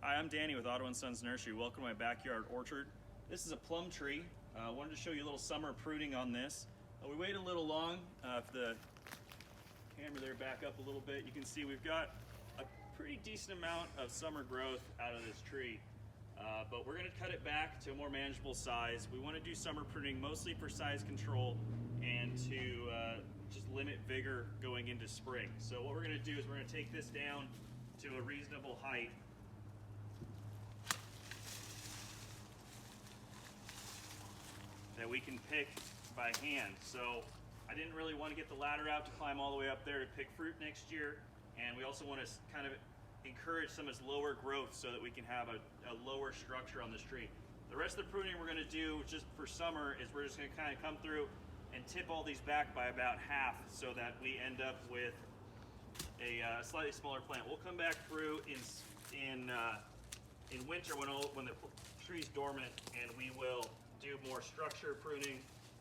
Hi, I'm Danny with Otto & Sons Nursery. Welcome to my backyard orchard. This is a plum tree. I wanted to show you a little summer pruning on this. We waited a little long. If the camera there back up a little bit, you can see we've got a pretty decent amount of summer growth out of this tree. But we're going to cut it back to a more manageable size. We want to do summer pruning mostly for size control and to just limit vigor going into spring. So what we're going to do is we're going to take this down to a reasonable height. That we can pick by hand. So I didn't really want to get the ladder out to climb all the way up there to pick fruit next year, and we also want to kind of encourage some of its lower growth so that we can have a lower structure on this tree. The rest of the pruning we're going to do just for summer is we're just going to kind of come through and tip all these back by about half so that we end up with a slightly smaller plant. We'll come back through in winter when the tree's dormant, and we will do more structure pruning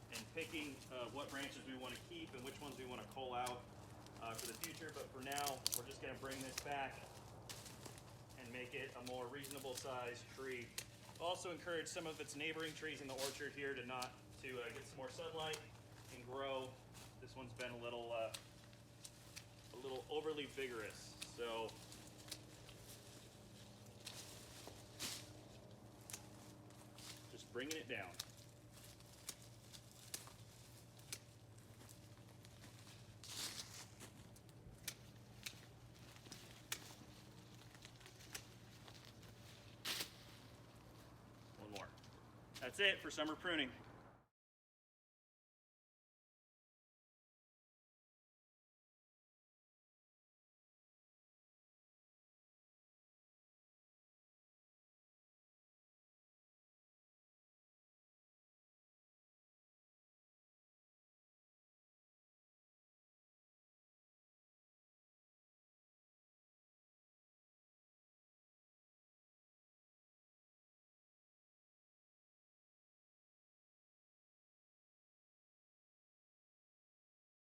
and picking what branches we want to keep and which ones we want to cull out for the future. But for now, we're just going to bring this back and make it a more reasonable sized tree. Also encourage some of its neighboring trees in the orchard here to get some more sunlight and grow. This one's been a little overly vigorous, so just bringing it down. One more. That's it for summer pruning.